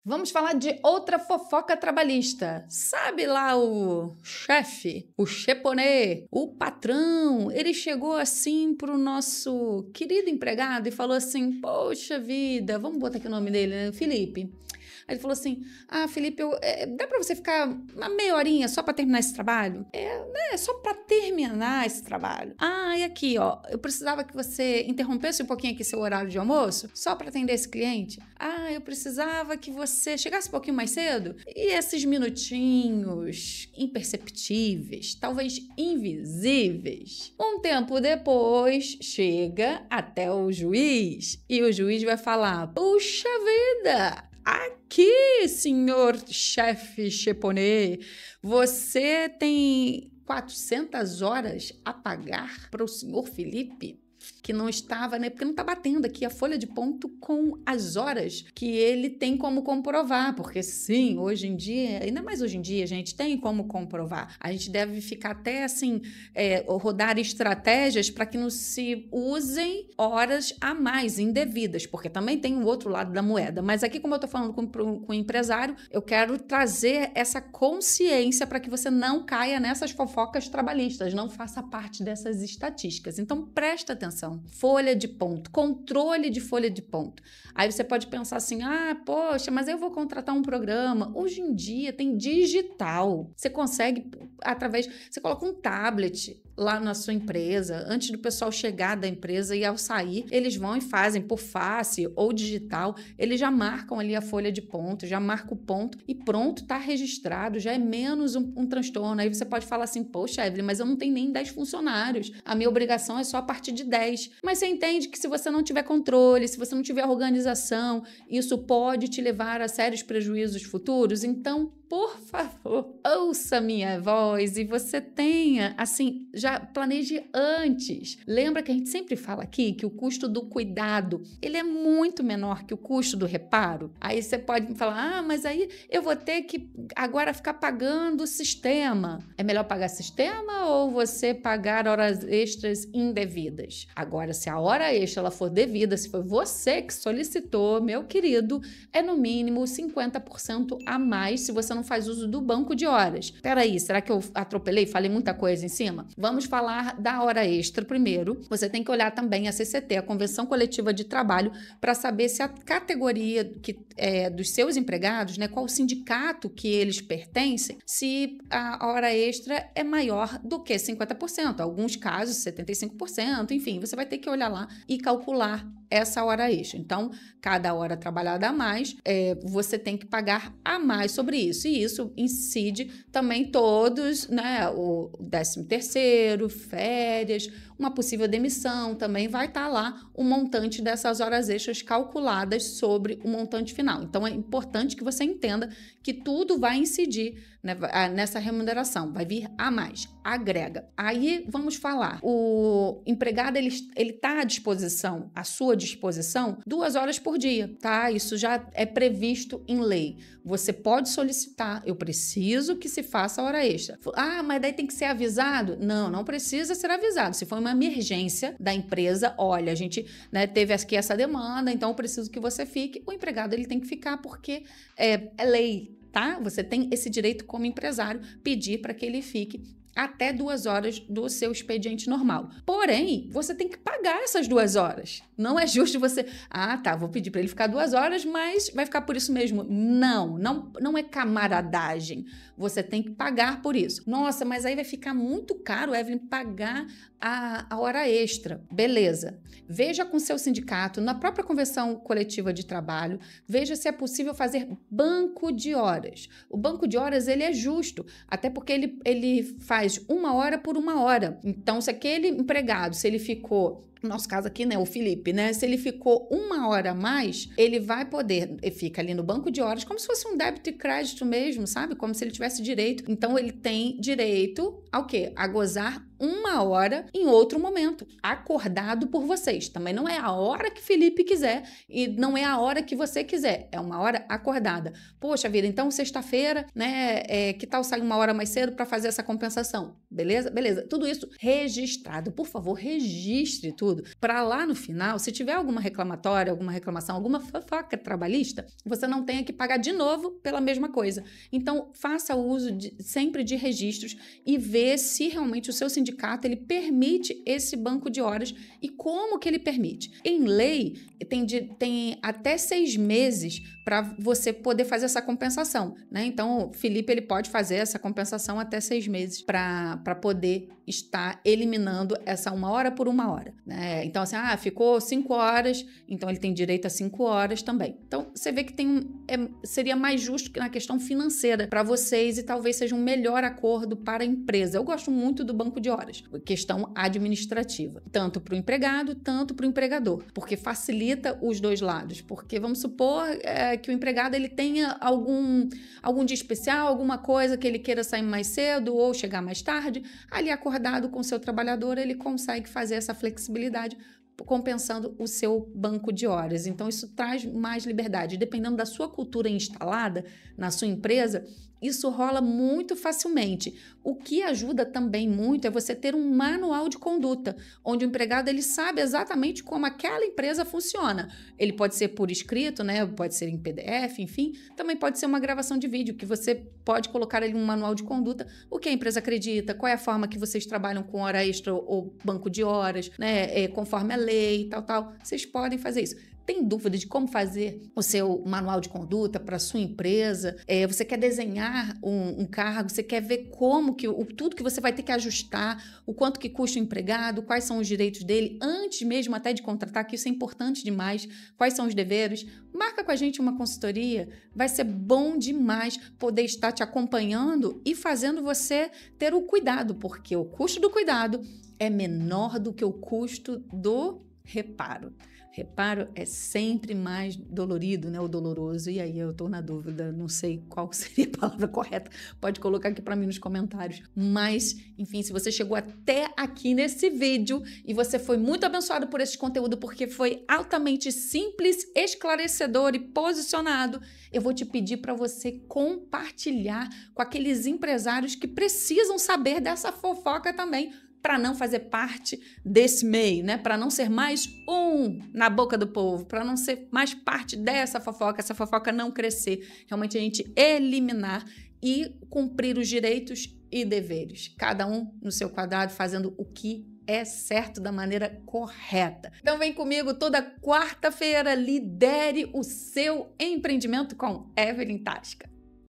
Vamos falar de outra fofoca trabalhista. Sabe lá o chefe, o cheponê, o patrão? Ele chegou assim pro nosso querido empregado e falou assim: poxa vida, vamos botar aqui o nome dele, né? Felipe. Aí ele falou assim: Felipe, dá pra você ficar uma meia horinha só pra terminar esse trabalho? Só pra terminar esse trabalho. E aqui, ó, eu precisava que você interrompesse um pouquinho aqui seu horário de almoço, só pra atender esse cliente. Eu precisava que você chegasse um pouquinho mais cedo. E esses minutinhos imperceptíveis, talvez invisíveis. Um tempo depois, chega até o juiz e o juiz vai falar: puxa vida! Aqui, senhor chefe cheponê, você tem 400 horas a pagar para o senhor Felipe, que não estava, né? Porque não está batendo aqui a folha de ponto com as horas que ele tem como comprovar. Porque sim, hoje em dia, ainda mais hoje em dia, a gente tem como comprovar. A gente deve ficar até assim, rodar estratégias para que não se usem horas a mais indevidas, porque também tem o outro lado da moeda. Mas aqui, como eu estou falando com o empresário, eu quero trazer essa consciência para que você não caia nessas fofocas trabalhistas, não faça parte dessas estatísticas. Então, presta atenção. Folha de ponto, controle de folha de ponto. Aí você pode pensar assim: poxa, mas eu vou contratar um programa. Hoje em dia tem digital. Você consegue você coloca um tablet lá na sua empresa, antes do pessoal chegar da empresa e ao sair, eles vão e fazem por face ou digital, eles já marcam ali a folha de ponto, já marca o ponto e pronto, tá registrado, já é menos um transtorno. Aí você pode falar assim: poxa, Evelyn, mas eu não tenho nem 10 funcionários, a minha obrigação é só a partir de 10. Mas você entende que se você não tiver controle, se você não tiver organização, isso pode te levar a sérios prejuízos futuros? Então, por favor, ouça minha voz e você tenha, assim, já planeje antes. Lembra que a gente sempre fala aqui que o custo do cuidado, ele é muito menor que o custo do reparo? Aí você pode me falar: mas aí eu vou ter que agora ficar pagando o sistema. É melhor pagar sistema ou você pagar horas extras indevidas? Agora, se a hora extra ela for devida, se foi você que solicitou, meu querido, é no mínimo 50% a mais se você não faz uso do banco de horas. Peraí, será que eu atropelei? Falei muita coisa em cima? Vamos falar da hora extra primeiro. Você tem que olhar também a CCT, a Convenção Coletiva de Trabalho, para saber se a categoria dos seus empregados, né, qual o sindicato que eles pertencem, se a hora extra é maior do que 50%. Alguns casos, 75%, enfim, você vai ter que olhar lá e calcular essa hora extra. Então, cada hora trabalhada a mais, você tem que pagar a mais sobre isso. E isso incide também todos, né? O 13º, férias, uma possível demissão, também vai estar lá o montante dessas horas extras calculadas sobre o montante final. Então, é importante que você entenda que tudo vai incidir, né, nessa remuneração, vai vir a mais, agrega. Aí, vamos falar, o empregado, ele está à disposição, à sua disposição, 2 horas por dia, tá? Isso já é previsto em lei. Você pode solicitar: eu preciso que se faça a hora extra. Mas daí tem que ser avisado? Não precisa ser avisado. Se for uma emergência da empresa, olha, a gente, né, teve aqui essa demanda, então eu preciso que você fique. O empregado, ele tem que ficar porque é lei, tá? Você tem esse direito como empresário, pedir para que ele fique até 2 horas do seu expediente normal. Porém, você tem que pagar essas 2 horas. Não é justo você: vou pedir para ele ficar 2 horas, mas vai ficar por isso mesmo. Não é camaradagem. Você tem que pagar por isso. Nossa, mas aí vai ficar muito caro, Evelyn, pagar a hora extra. Beleza. Veja com seu sindicato, na própria Convenção Coletiva de Trabalho, veja se é possível fazer banco de horas. O banco de horas, ele é justo, até porque ele faz 1 hora por 1 hora. Então, se aquele empregado, se ele ficou, no nosso caso aqui, né, o Felipe, né, se ele ficou 1 hora a mais, ele vai poder, ele fica ali no banco de horas, como se fosse um débito e crédito mesmo, sabe? Como se ele tivesse direito. Então, ele tem direito ao quê? A gozar 1 hora em outro momento, acordado por vocês. Também não é a hora que Felipe quiser e não é a hora que você quiser, é uma hora acordada. Poxa vida, então sexta-feira, né, que tal sair 1 hora mais cedo para fazer essa compensação? Beleza? Beleza. Tudo isso registrado. Por favor, registre tudo. Para lá no final, se tiver alguma reclamatória, alguma reclamação, alguma fofoca trabalhista, você não tenha que pagar de novo pela mesma coisa. Então, faça uso sempre de registros e vê se realmente o seu sindicato ele permite esse banco de horas e como que ele permite. Em lei, tem até 6 meses para você poder fazer essa compensação, né? Então, o Felipe ele pode fazer essa compensação até 6 meses para poder estar eliminando essa 1 hora por 1 hora, né? Então, assim, ficou 5 horas, então ele tem direito a 5 horas também. Então, você vê que seria mais justo na questão financeira para vocês e talvez seja um melhor acordo para a empresa. Eu gosto muito do banco de horas, questão administrativa, tanto para o empregado, tanto para o empregador, porque facilita os dois lados. Porque vamos supor que o empregado ele tenha algum dia especial, alguma coisa que ele queira sair mais cedo ou chegar mais tarde, ali acordado com o seu trabalhador, ele consegue fazer essa flexibilidade compensando o seu banco de horas. Então, isso traz mais liberdade. Dependendo da sua cultura instalada na sua empresa, isso rola muito facilmente. O que ajuda também muito é você ter um manual de conduta, onde o empregado ele sabe exatamente como aquela empresa funciona. Ele pode ser por escrito, né? Pode ser em PDF, enfim. Também pode ser uma gravação de vídeo, que você pode colocar ali um manual de conduta, o que a empresa acredita, qual é a forma que vocês trabalham com hora extra ou banco de horas, né? Conforme a lei, tal. Vocês podem fazer isso. Tem dúvida de como fazer o seu manual de conduta para a sua empresa? Você quer desenhar um cargo, você quer ver como tudo que você vai ter que ajustar, o quanto que custa o empregado, quais são os direitos dele, antes mesmo até de contratar, que isso é importante demais, quais são os deveres. Marca com a gente uma consultoria, vai ser bom demais poder estar te acompanhando e fazendo você ter o cuidado, porque o custo do cuidado é menor do que o custo do reparo. Reparo é sempre mais dolorido, né? O doloroso. E aí eu tô na dúvida, não sei qual seria a palavra correta. Pode colocar aqui para mim nos comentários. Mas, enfim, se você chegou até aqui nesse vídeo e você foi muito abençoado por esse conteúdo porque foi altamente simples, esclarecedor e posicionado, eu vou te pedir para você compartilhar com aqueles empresários que precisam saber dessa fofoca também, para não fazer parte desse meio, né? Para não ser mais na boca do povo, para não ser mais parte dessa fofoca, essa fofoca não crescer. Realmente a gente eliminar e cumprir os direitos e deveres. Cada um no seu quadrado fazendo o que é certo da maneira correta. Então vem comigo toda quarta-feira, lidere o seu empreendimento com Evelyn Tasca.